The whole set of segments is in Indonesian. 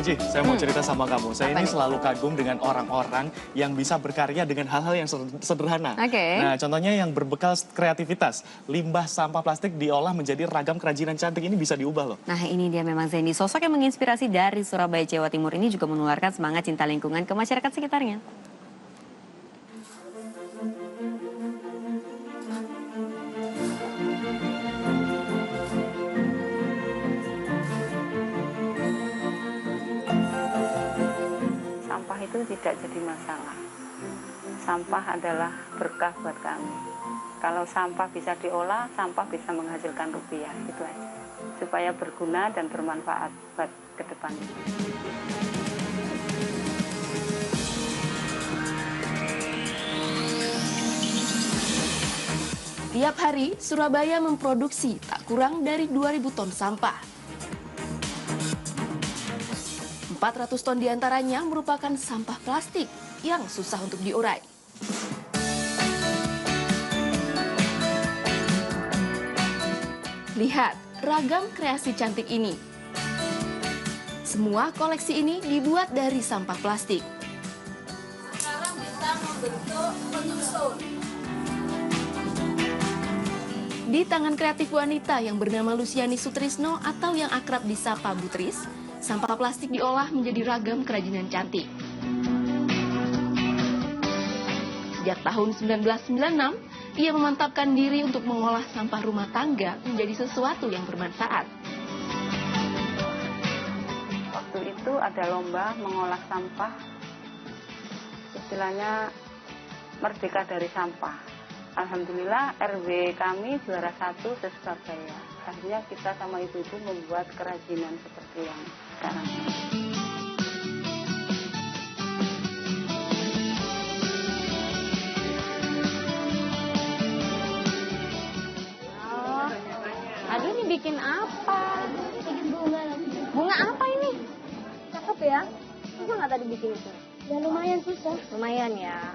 Cici, saya mau cerita sama kamu. Saya ini selalu kagum dengan orang-orang yang bisa berkarya dengan hal-hal yang sederhana. Nah, contohnya yang berbekal kreativitas. Limbah sampah plastik diolah menjadi ragam kerajinan cantik, ini bisa diubah loh. Nah, ini dia memang Zeni. Sosok yang menginspirasi dari Surabaya, Jawa Timur ini juga menularkan semangat cinta lingkungan ke masyarakat sekitarnya. Sampah itu tidak jadi masalah. Sampah adalah berkah buat kami. Kalau sampah bisa diolah, sampah bisa menghasilkan rupiah, itu aja. Supaya berguna dan bermanfaat buat ke depan. Tiap hari, Surabaya memproduksi tak kurang dari 2.000 ton sampah. 400 ton diantaranya merupakan sampah plastik yang susah untuk diurai. Lihat ragam kreasi cantik ini. Semua koleksi ini dibuat dari sampah plastik. Sekarang bisa membentuk penyusun. Di tangan kreatif wanita yang bernama Luciani Sutrisno atau yang akrab disapa Butris, sampah plastik diolah menjadi ragam kerajinan cantik. Sejak tahun 1996, ia memantapkan diri untuk mengolah sampah rumah tangga menjadi sesuatu yang bermanfaat. Waktu itu ada lomba mengolah sampah, istilahnya merdeka dari sampah. Alhamdulillah RW kami juara 1 se-Surabaya. Akhirnya kita sama ibu-ibu membuat kerajinan seperti yang sekarang. Aduh, ini bikin apa? Bikin bunga. Bunga apa ini? Cakep ya? Susah nggak tadi bikin itu? Ya lumayan susah. Lumayan ya.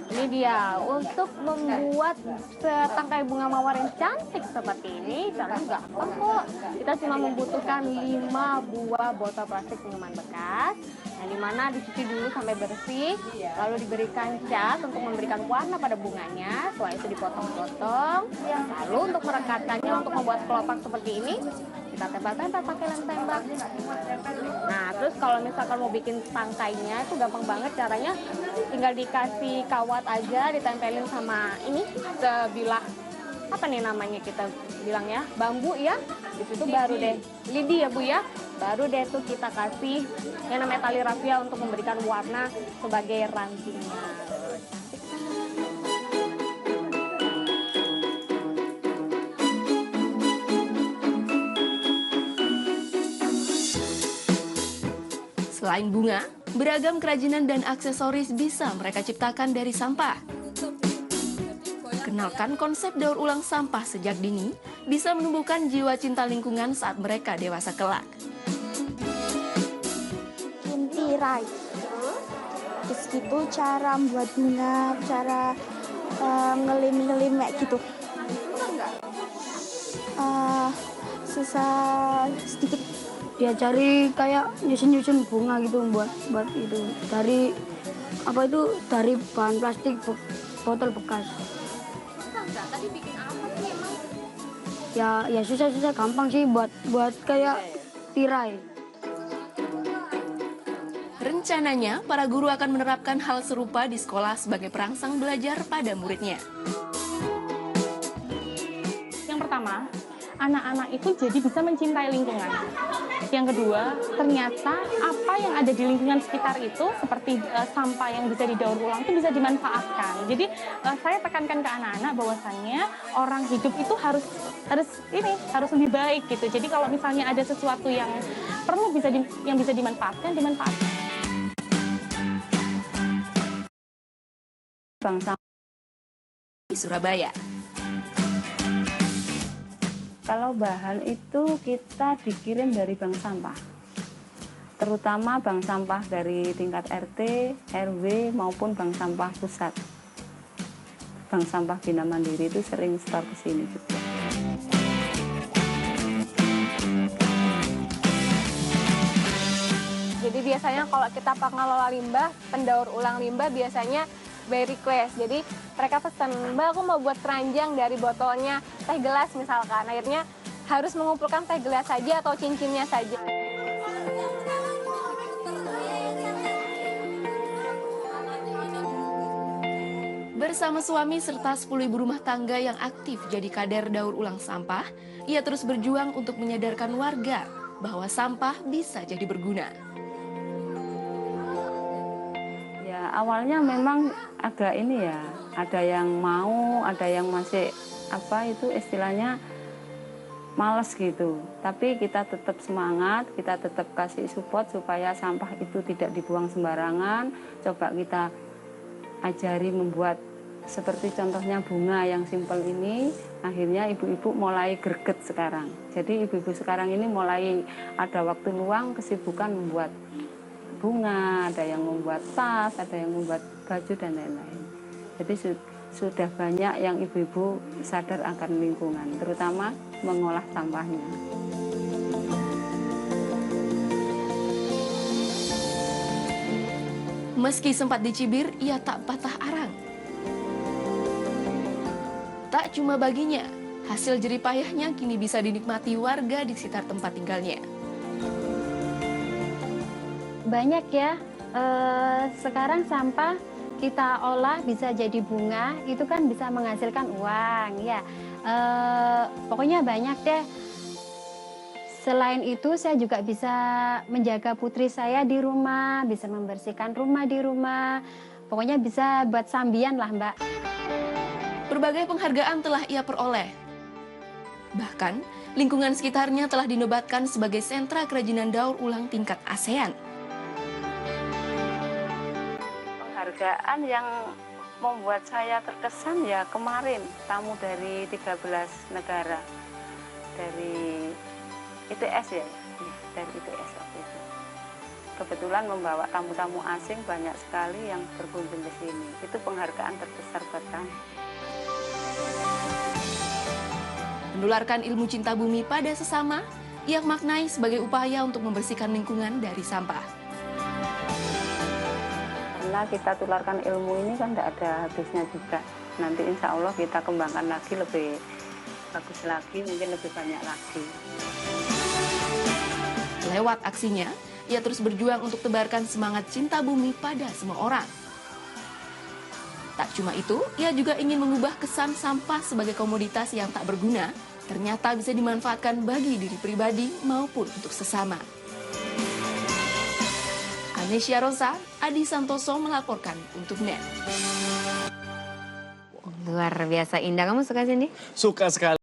Ini dia, untuk membuat setangkai bunga mawar yang cantik seperti ini, caranya gampang kok. Kita cuma membutuhkan 5 buah botol plastik minuman bekas, yang dimana dicuci dulu sampai bersih, lalu diberikan cat untuk memberikan warna pada bunganya, setelah itu dipotong-potong, lalu untuk merekatkannya, untuk membuat kelopak seperti ini, kita tempel-tempel pakai lem tembak. Nah, terus kalau misalkan mau bikin tangkainya itu gampang banget caranya, tinggal dikasih kawat aja, ditempelin sama ini sebilah, apa nih namanya kita bilang ya, bambu ya. Di situ baru deh lidi ya Bu ya. Baru deh tuh kita kasih yang namanya tali rafia untuk memberikan warna sebagai rantingnya. Selain bunga, beragam kerajinan dan aksesoris bisa mereka ciptakan dari sampah. Kenalkan konsep daur ulang sampah sejak dini bisa menumbuhkan jiwa cinta lingkungan saat mereka dewasa kelak. Tirai. Terus gitu cara membuat bunga, cara ngelim-ngelim kayak gitu. Susah sedikit. Ya cari kayak nyusun-nyusun bunga gitu buat itu dari dari bahan plastik botol bekas. Tadi bikin apa sih emang? Ya susah gampang sih buat kayak tirai. Rencananya, para guru akan menerapkan hal serupa di sekolah sebagai perangsang belajar pada muridnya. Yang pertama, anak-anak itu jadi bisa mencintai lingkungan. Yang kedua, ternyata apa yang ada di lingkungan sekitar itu seperti sampah yang bisa didaur ulang itu bisa dimanfaatkan. Jadi saya tekankan ke anak-anak bahwasannya orang hidup itu harus lebih baik gitu. Jadi kalau misalnya ada sesuatu yang perlu bisa dimanfaatkan. Bank sampah Di Surabaya. Kalau bahan itu kita dikirim dari bank sampah, terutama bank sampah dari tingkat RT, RW maupun bank sampah pusat. Bank sampah Bina Mandiri itu sering store ke sini juga. biasanya kalau kita pengelola limbah, pendaur ulang limbah biasanya by request. Jadi mereka pesan, Mbak aku mau buat keranjang dari botolnya teh gelas misalkan. Akhirnya harus mengumpulkan teh gelas saja atau cincinnya saja. Bersama suami serta 10 ibu rumah tangga yang aktif jadi kader daur ulang sampah, ia terus berjuang untuk menyadarkan warga bahwa sampah bisa jadi berguna. Ya awalnya memang agak ini ya, ada yang mau, ada yang masih apa itu istilahnya males gitu. Tapi kita tetap semangat, kita tetap kasih support supaya sampah itu tidak dibuang sembarangan. Coba kita ajari membuat seperti contohnya bunga yang simpel ini, akhirnya ibu-ibu mulai greget sekarang. Jadi ibu-ibu sekarang ini mulai ada waktu luang, kesibukan membuat bunga, ada yang membuat tas, ada yang membuat baju dan lain-lain. Jadi sudah banyak yang ibu-ibu sadar akan lingkungan, terutama mengolah sampahnya. Meski sempat dicibir, ia tak patah arang. Tak cuma baginya, hasil jerih payahnya kini bisa dinikmati warga di sekitar tempat tinggalnya. Banyak ya, sekarang sampah kita olah bisa jadi bunga, itu kan bisa menghasilkan uang ya. Pokoknya banyak deh. Selain itu saya juga bisa menjaga putri saya di rumah, bisa membersihkan rumah di rumah. Pokoknya bisa buat sambian lah Mbak. Berbagai penghargaan telah ia peroleh. Bahkan, lingkungan sekitarnya telah dinobatkan sebagai sentra kerajinan daur ulang tingkat ASEAN. Penghargaan yang membuat saya terkesan ya kemarin, tamu dari 13 negara. Dari ITS ya, dari ITS waktu itu. Kebetulan membawa tamu-tamu asing banyak sekali yang berkunjung ke sini. Itu penghargaan terbesar buat kami. Menularkan ilmu cinta bumi pada sesama, ia maknai sebagai upaya untuk membersihkan lingkungan dari sampah. Karena kita tularkan ilmu ini kan tidak ada habisnya juga. Nanti insya Allah kita kembangkan lagi lebih bagus lagi, mungkin lebih banyak lagi. Lewat aksinya, ia terus berjuang untuk tebarkan semangat cinta bumi pada semua orang. Tak cuma itu, ia juga ingin mengubah kesan sampah sebagai komoditas yang tak berguna, ternyata bisa dimanfaatkan bagi diri pribadi maupun untuk sesama. Anesya Rosa, Adi Santoso melaporkan untuk NET. Luar biasa indah. Kamu suka Cindy? Suka sekali.